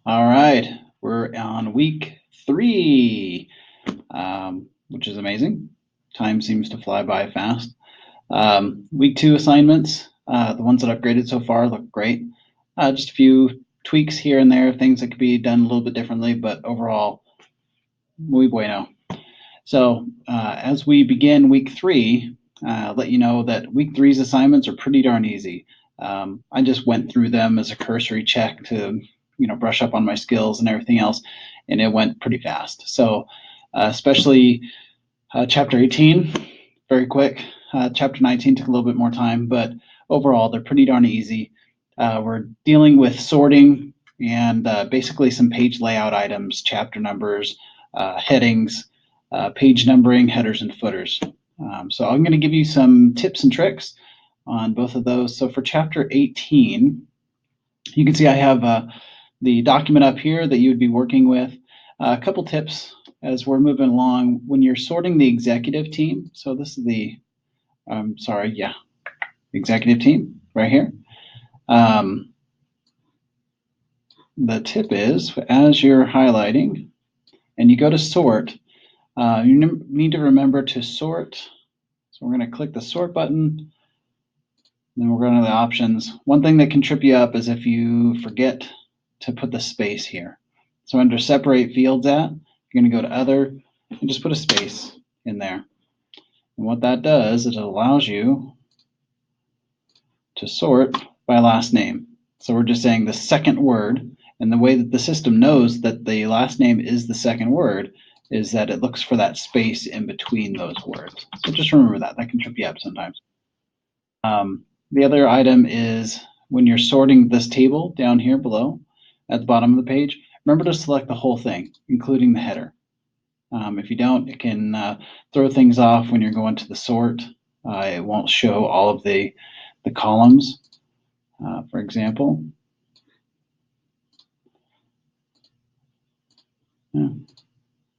All right, we're on week 3, which is amazing. Time seems to fly by fast. Week 2 assignments, the ones that I've graded so far look great. Just a few tweaks here and there, things that could be done a little bit differently, but overall, muy bueno. So as we begin week 3, let you know that week 3's assignments are pretty darn easy. I just went through them as a cursory check to brush up on my skills and everything else, and it went pretty fast. So especially chapter 18, very quick. Chapter 19 took a little bit more time, but overall they're pretty darn easy. We're dealing with sorting and basically some page layout items, chapter numbers, headings, page numbering, headers and footers. So I'm going to give you some tips and tricks on both of those. So for chapter 18, you can see I have the document up here that you would be working with. A couple tips as we're moving along. When you're sorting the executive team, so this is the, executive team right here. The tip is, as you're highlighting and you go to sort, you need to remember to sort. So we're going to click the sort button. Then we're going to the options. One thing that can trip you up is if you forget to put the space here. So under separate fields at, you're going to go to other and just put a space in there. And what that does is it allows you to sort by last name. So we're just saying the second word, and the way that the system knows that the last name is the second word is that it looks for that space in between those words. So just remember that. That can trip you up sometimes. The other item is when you're sorting this table down here below at the bottom of the page, remember to select the whole thing, including the header. If you don't, it can throw things off when you're going to the sort. It won't show all of the columns, for example. Yeah.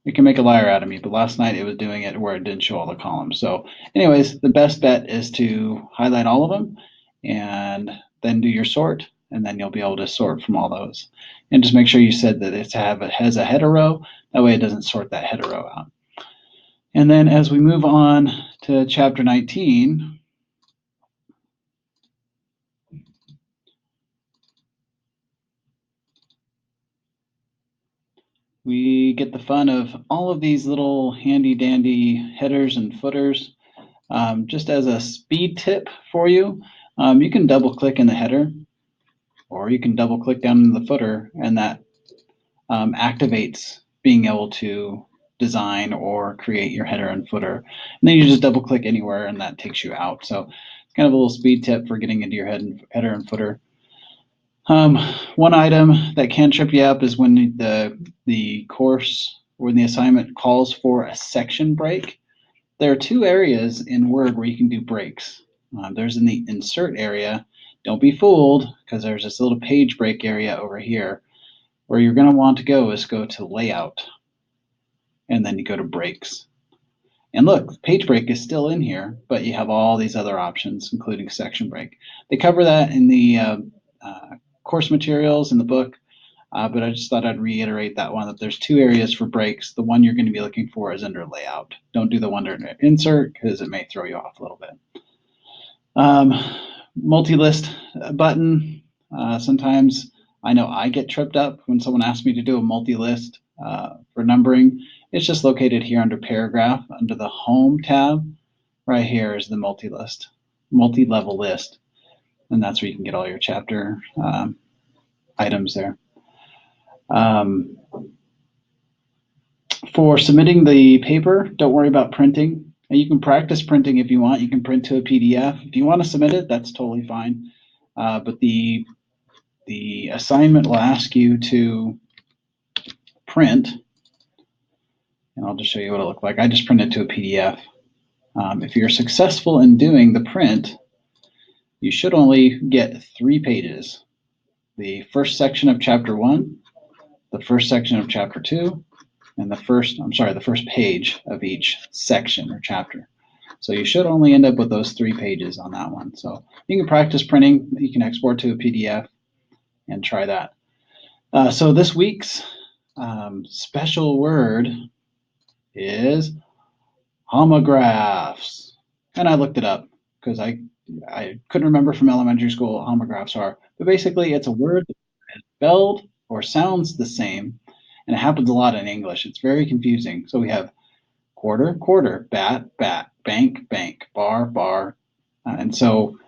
It can make a liar out of me, but last night it was doing it where it didn't show all the columns. So anyways, the best bet is to highlight all of them and then do your sort, and then you'll be able to sort from all those. And just make sure you said that it has a header row. That way it doesn't sort that header row out. And then as we move on to chapter 19, we get the fun of all of these little handy dandy headers and footers. Just as a speed tip for you, you can double click in the header, or you can double click down in the footer, and that activates being able to design or create your header and footer. And then you just double click anywhere and that takes you out. So it's kind of a little speed tip for getting into your header and footer. One item that can trip you up is when the course or the assignment calls for a section break. There are two areas in Word where you can do breaks. There's in the insert area. Don't be fooled, because there's this little page break area over here. Where you're going to want to go is go to layout, and then you go to breaks. And look, page break is still in here, but you have all these other options, including section break. They cover that in the course materials in the book, but I just thought I'd reiterate that one, that there's two areas for breaks. The one you're going to be looking for is under layout. Don't do the one under insert, because it may throw you off a little bit. Multi-list button. Sometimes I know I get tripped up when someone asks me to do a multi-list for numbering. It's just located here under paragraph, under the home tab. Right here is the multi-list, multi-level list. And that's where you can get all your chapter items there. For submitting the paper, don't worry about printing. And you can practice printing if you want. You can print to a PDF. If you want to submit it, that's totally fine. But the assignment will ask you to print, and I'll just show you what it looked like. I just printed to a PDF. If you're successful in doing the print, you should only get 3 pages. The first section of chapter 1, the first section of chapter 2, and the first page of each section or chapter. So you should only end up with those 3 pages on that one. So you can practice printing. You can export to a PDF and try that. So this week's special word is homographs. And I looked it up because I couldn't remember from elementary school what homographs are. But basically, it's a word that is spelled or sounds the same, and it happens a lot in English. It's very confusing. So we have quarter, quarter, bat, bat, bank, bank, bar, bar. And so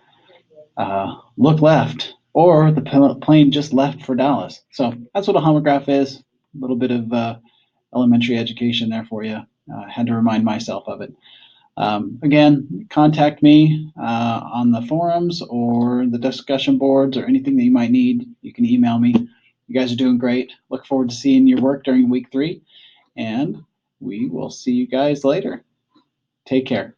look left, or the plane just left for Dallas. So that's what a homograph is. A little bit of elementary education there for you. Had to remind myself of it. Again, contact me on the forums or the discussion boards or anything that you might need. You can email me. You guys are doing great. Look forward to seeing your work during week 3, and we will see you guys later. Take care.